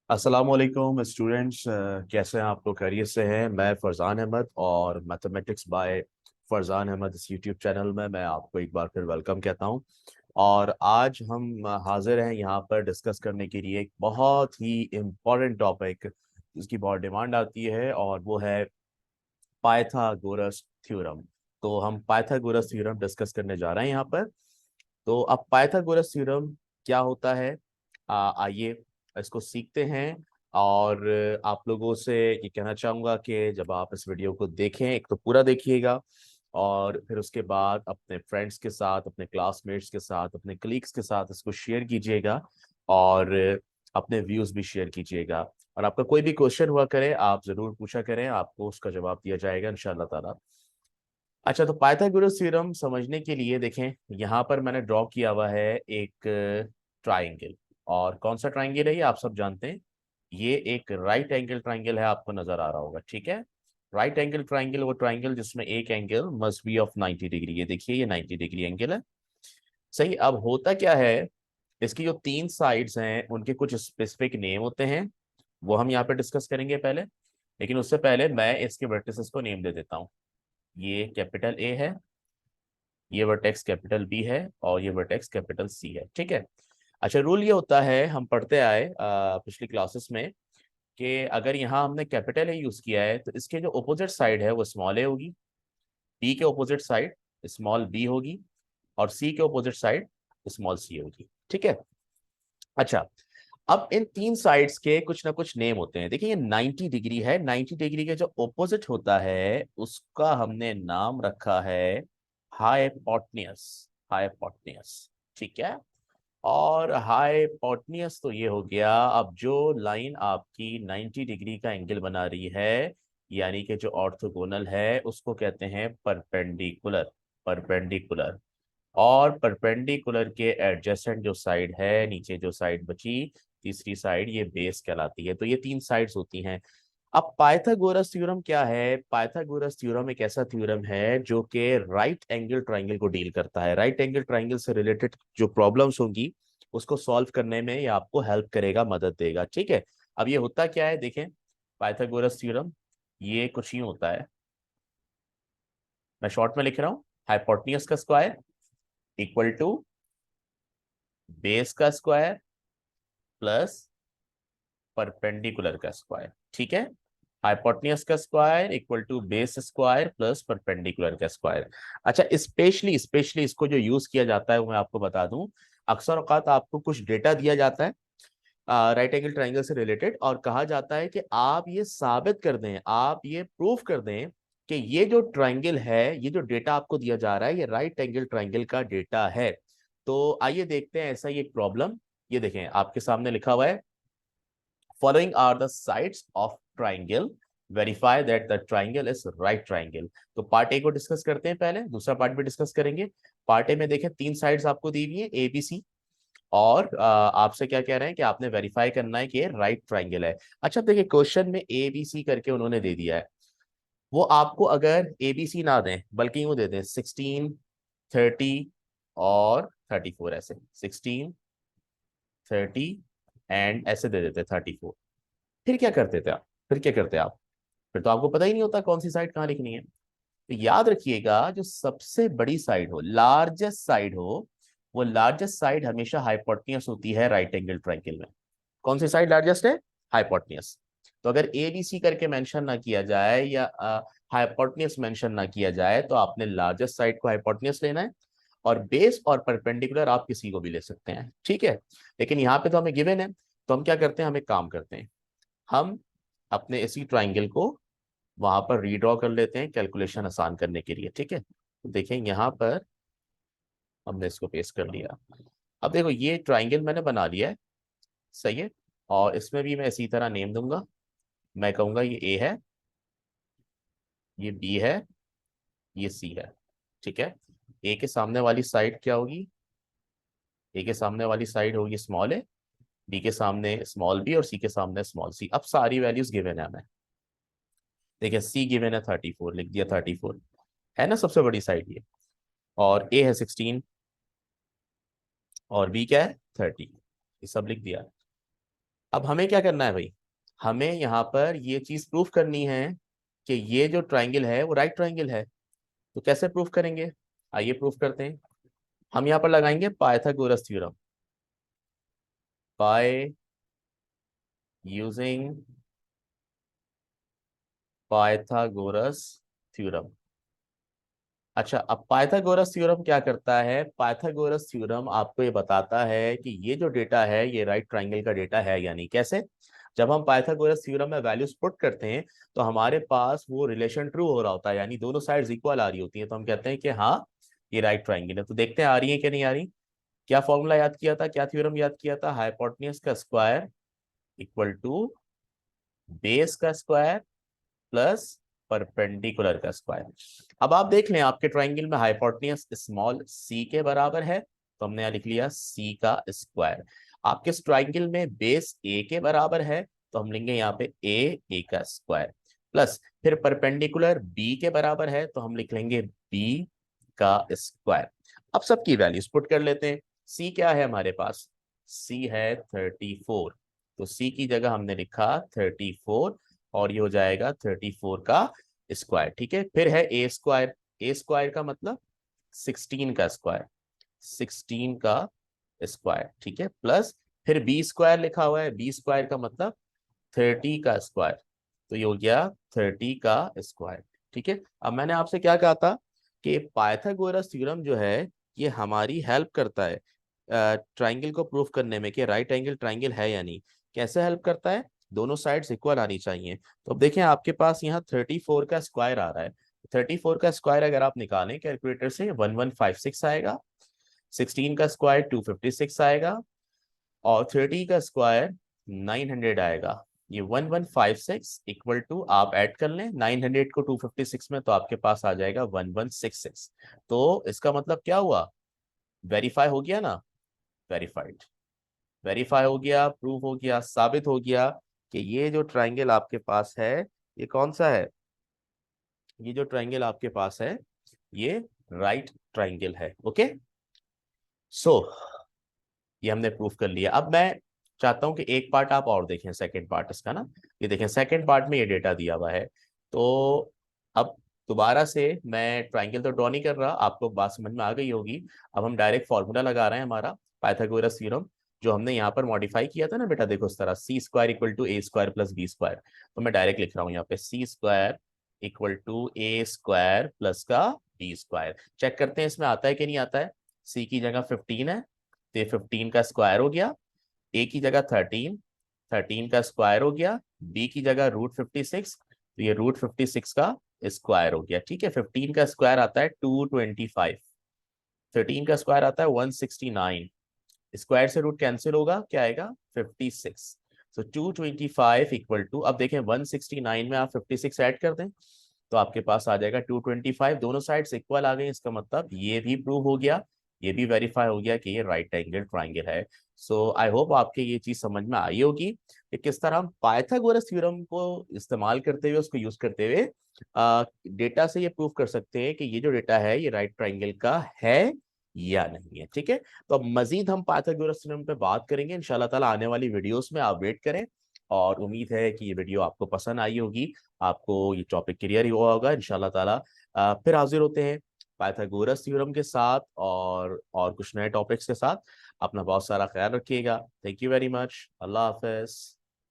अस्सलाम वालेकुम स्टूडेंट्स, कैसे हैं आप लोग? खैरियत से हैं? मैं फरजान अहमद और मैथमेटिक्स बाय फरजान अहमद इस यूट्यूब चैनल में मैं आपको एक बार फिर वेलकम कहता हूं। और आज हम हाजिर हैं यहाँ पर डिस्कस करने के लिए एक बहुत ही इम्पोर्टेंट टॉपिक जिसकी बहुत डिमांड आती है, और वो है पाइथागोरस थ्योरम। तो हम पाइथागोरस थ्योरम डिस्कस करने जा रहे हैं यहाँ पर। तो अब पाइथागोरस थ्योरम क्या होता है, आइए इसको सीखते हैं। और आप लोगों से ये कहना चाहूंगा कि जब आप इस वीडियो को देखें, एक तो पूरा देखिएगा, और फिर उसके बाद अपने फ्रेंड्स के साथ, अपने क्लासमेट्स के साथ, अपने कलीग्स के साथ इसको शेयर कीजिएगा, और अपने व्यूज भी शेयर कीजिएगा। और आपका कोई भी क्वेश्चन हुआ करे, आप जरूर पूछा करें, आपको उसका जवाब दिया जाएगा इंशाअल्लाह ताला। अच्छा, तो पाइथागोरस थ्योरम समझने के लिए देखें, यहाँ पर मैंने ड्रॉ किया हुआ है एक ट्राइंगल। और कौन सा ट्राइंगल है ये आप सब जानते हैं। ये एक राइट एंगल ट्राइंगल है, आपको नजर आ रहा होगा, ठीक है। राइट एंगल ट्राइंगल वो ट्राइंगल जिसमें एक angle must be of 90 degree. ये देखिए, ये 90 डिग्री एंगल है। सही। अब होता क्या है, इसकी जो तीन साइड्स हैं उनके कुछ स्पेसिफिक नेम होते हैं, वो हम यहाँ पे डिस्कस करेंगे पहले। लेकिन उससे पहले मैं इसके वर्टिसेस को नेम दे देता हूँ। ये कैपिटल ए है, ये वर्टेक्स कैपिटल बी है, और ये वर्टेक्स कैपिटल सी है, ठीक है। अच्छा, रूल ये होता है, हम पढ़ते आए पिछली क्लासेस में, कि अगर यहाँ हमने कैपिटल ए यूज किया है तो इसके जो अपोजिट साइड है वो स्मॉल ए होगी, बी के अपोजिट साइड स्मॉल बी होगी, और सी के अपोजिट साइड स्मॉल सी होगी, ठीक है। अच्छा, अब इन तीन साइड्स के कुछ ना कुछ नेम होते हैं। देखिए, ये 90 डिग्री है, 90 डिग्री के जो ऑपोजिट होता है उसका हमने नाम रखा है हाइपोटेन्यूस। हाइपोटेन्यूस, ठीक है। और हाइपोटेन्यूस तो ये हो गया, अब जो लाइन आपकी 90 डिग्री का एंगल बना रही है, यानी कि जो ऑर्थोगोनल है, उसको कहते हैं परपेंडिकुलर। परपेंडिकुलर। और परपेंडिकुलर के एडजेसेंट जो साइड है, नीचे जो साइड बची तीसरी साइड, ये बेस कहलाती है। तो ये तीन साइड्स होती हैं। अब पाइथागोरस थ्योरम क्या है? पाइथागोरस थ्योरम एक ऐसा थ्योरम है जो कि राइट एंगल ट्राइंगल को डील करता है। राइट एंगल ट्राइंगल से रिलेटेड जो प्रॉब्लम्स होंगी उसको सॉल्व करने में ये आपको हेल्प करेगा, मदद देगा, ठीक है। अब ये होता क्या है, देखें, पाइथागोरस थ्योरम ये कुछ ही होता है। मैं शॉर्ट में लिख रहा हूं, हाइपोटेन्यूस का स्क्वायर इक्वल टू बेस का स्क्वायर प्लस परपेंडिकुलर का स्क्वायर, ठीक है। हाइपोटेन्यूस का square equal to base square plus perpendicular का स्क्वायर। अच्छा, स्पेशली स्पेशली इसको जो यूज किया जाता है वो मैं आपको बता दूं। अक्सर औकात आपको कुछ डेटा दिया जाता है राइट एंगल ट्राइंगल से रिलेटेड, और कहा जाता है कि आप ये साबित कर दें, आप ये प्रूफ कर दें कि ये जो ट्राइंगल है, ये जो डेटा आपको दिया जा रहा है, ये राइट एंगल ट्राइंगल का डेटा है। तो आइए देखते हैं ऐसा ही एक प्रॉब्लम। ये देखें, आपके सामने लिखा हुआ है, following are the sides of triangle, verify that the triangle is right triangle. तो पार्ट ए को डिस्कस करते हैं, पहले दूसरा पार्ट भी डिस्कस करेंगे। पार्ट ए में देखें, तीन साइड्स आपको दी हुई है, ए बी सी। और आपसे क्या कह रहे हैं कि आपने वेरीफाई करना है कि ये राइट ट्राइंगल है। अच्छा, देखिए, क्वेश्चन में ए बी सी करके उन्होंने दे दिया है। वो आपको अगर ए बी सी ना दें, बल्कि यूं दे दें 16, 30 और 34, ऐसे 16, 30 एंड ऐसे दे देते 34, फिर क्या करते थे आप? फिर क्या करते आप? फिर तो आपको पता ही नहीं होता कौन सी साइड कहाँ लिखनी है। तो याद रखिएगा, जो सबसे बड़ी साइड हो, लार्जेस्ट साइड हो, वो लार्जेस्ट साइड हमेशा हाइपोटेन्यूस होती है राइट एंगल ट्रायंगल में। कौन सी साइड लार्जेस्ट है? हाइपोटेन्यूस। तो अगर ए बी सी करके मेंशन ना किया जाए या हाइपोटेन्यूस मेंशन ना किया जाए, तो आपने लार्जेस्ट साइड को हाइपोटेन्यूस लेना है, और बेस और परपेंडिकुलर आप किसी को भी ले सकते हैं, ठीक है। लेकिन यहाँ पे तो हमें गिवन है, तो हम क्या करते हैं, हम एक काम करते हैं, हम अपने इसी ट्राइंगल को वहां पर रीड्रॉ कर लेते हैं कैलकुलेशन आसान करने के लिए, ठीक है। तो देखें, यहाँ पर हमने इसको पेस्ट कर लिया। अब देखो, ये ट्राइंगल मैंने बना लिया है, सही है। और इसमें भी मैं इसी तरह नेम दूंगा। मैं कहूंगा ये ए है, ये बी है, ये सी है, ठीक है। ए के सामने वाली साइड क्या होगी? ए के सामने वाली साइड होगी स्मॉल ए, बी के सामने स्मॉल बी, और सी के सामने स्मॉल सी। अब सारी वैल्यूज गिवन है हमें। देखिए, सी गिवन है 34, लिख दिया 34, है ना सबसे बड़ी साइड ये। और ए है 16, और बी क्या है 30, ये सब लिख दिया। अब हमें क्या करना है भाई, हमें यहाँ पर ये चीज प्रूफ करनी है कि ये जो ट्राइंगल है वो राइट ट्राइंगल है। तो कैसे प्रूफ करेंगे, आइए प्रूफ करते हैं। हम यहाँ पर लगाएंगे Pythagoras theorem, by using Pythagoras theorem. अच्छा, अब पाइथागोरस थ्योरम क्या करता है, पाइथागोरस थ्योरम आपको ये बताता है कि ये जो डेटा है ये राइट ट्राइंगल का डेटा है, यानी कैसे, जब हम पाइथागोरस थ्योरम में वैल्यूज पुट करते हैं तो हमारे पास वो रिलेशन ट्रू हो रहा होता है, यानी दोनों साइड्स इक्वल आ रही होती है, तो हम कहते हैं कि हाँ ये राइट ट्राइंगल है। तो देखते हैं आ रही है कि नहीं आ रही। क्या फॉर्मूला याद किया था, क्या थ्योरम याद किया था, हाइपोटेन्यूज का स्क्वायर इक्वल टू बेस का स्क्वायर प्लस परपेंडिकुलर का स्क्वायर। अब आप देख लें आपके ट्राइंगल में हाइपोटेन्यूज स्मॉल सी के बराबर है, तो हमने यहाँ लिख लिया सी का स्क्वायर। आपके इस ट्राइंगल में बेस ए के बराबर है, तो हम लेंगे यहाँ पे ए का स्क्वायर प्लस फिर परपेंडिकुलर बी के बराबर है, तो हम लिख लेंगे बी का स्क्वायर। अब सबकी वैल्यूज पुट कर लेते हैं। सी क्या है हमारे पास, सी है 34, तो सी की जगह हमने लिखा 34 और ये हो जाएगा 34 का स्क्वायर। ठीक है, फिर है ए स्क्वायर, ए स्क्वायर का मतलब 16 का स्क्वायर, 16 का स्क्वायर, ठीक है, प्लस फिर बी स्क्वायर लिखा हुआ है, बी स्क्वायर का मतलब 30 का स्क्वायर, तो ये हो गया 30 का स्क्वायर। ठीक है, अब मैंने आपसे क्या कहा था कि पाइथागोरस थ्योरम जो है ये हमारी हेल्प करता है ट्राइंगल को प्रूफ करने में कि राइट एंगल ट्राइंगल है या नहीं। कैसे हेल्प करता है, दोनों साइड्स इक्वल आनी चाहिए। तो अब देखें आपके पास यहाँ 34 का स्क्वायर आ रहा है, 34 का स्क्वायर अगर आप निकालें कैलकुलेटर से 1156 आएगा, 16 का स्क्वायर 256 आएगा और 30 का स्क्वायर 900 आएगा। ये 1156 इक्वल टू आप ऐड कर लें 900 को 256 में, तो आपके पास आ जाएगा 1166। तो इसका मतलब क्या हुआ, वेरीफाई हो गया ना, वेरीफाइड, वेरीफाई हो गया, प्रूव हो गया, साबित हो गया कि ये जो ट्राइंगल आपके पास है ये कौन सा है, ये जो ट्राइंगल आपके पास है ये राइट ट्राइंगल है। ओके, सो ये हमने प्रूफ कर लिया। अब मैं चाहता हूं कि एक पार्ट आप और देखें, सेकंड पार्ट इसका ना, ये देखें सेकंड पार्ट में ये डेटा दिया हुआ है। तो अब दोबारा से मैं ट्राइंगल तो ड्रॉ नहीं कर रहा, आपको बात समझ में आ गई होगी। अब हम डायरेक्ट फॉर्मूला लगा रहे हैं हमारा पाइथागोरस थ्योरम, जो हमने यहाँ पर मॉडिफाई किया था ना बेटा, देखो इस तरह C square equal to A square plus B square. तो मैं डायरेक्ट लिख रहा हूँ यहाँ पे C square equal to A square plus का बी स्क्वायर। चेक करते हैं इसमें आता है कि नहीं आता है। सी की जगह 15 है, तो ये 15 का स्क्वायर हो गया, ए की जगह 13, 13 का स्क्वायर हो गया, बी की जगह रूट 56, तो ये रूट 56 का स्क्वायर हो गया। ठीक है, 15 का स्क्वायर आता है 225, 13 का स्क्वायर आता है 169, स्क्वायर से रूट कैंसिल होगा, क्या आएगा 56। सो 225 इक्वल टू, अब देखें 169 में आप 56 ऐड कर दें तो आपके पास आ जाएगा 225, दोनों साइड्स इक्वल आ गई, इसका मतलब ये भी प्रूव हो गया, ये भी वेरीफाई हो गया कि ये राइट एंगल ट्राइंगल है। सो आई होप आपके ये चीज समझ में आई होगी कि किस तरह हम पाइथागोरस थ्योरम को इस्तेमाल करते हुए, उसको यूज करते हुए डेटा से ये प्रूव कर सकते हैं कि ये जो डेटा है ये राइट ट्राइंगल का है या नहीं है। ठीक है, तो अब मजीद हम पाइथागोरस थ्योरम पे बात करेंगे इंशाल्लाह ताला आने वाली वीडियोस में, आप वेट करें। और उम्मीद है कि ये वीडियो आपको पसंद आई होगी, आपको ये टॉपिक क्लियर ही हुआ होगा इंशाल्लाह ताला। फिर हाजिर होते हैं पाइथागोरस थ्योरम के साथ और कुछ नए टॉपिक्स के साथ। अपना बहुत सारा ख्याल रखिएगा। Thank you very much, Allah Hafiz.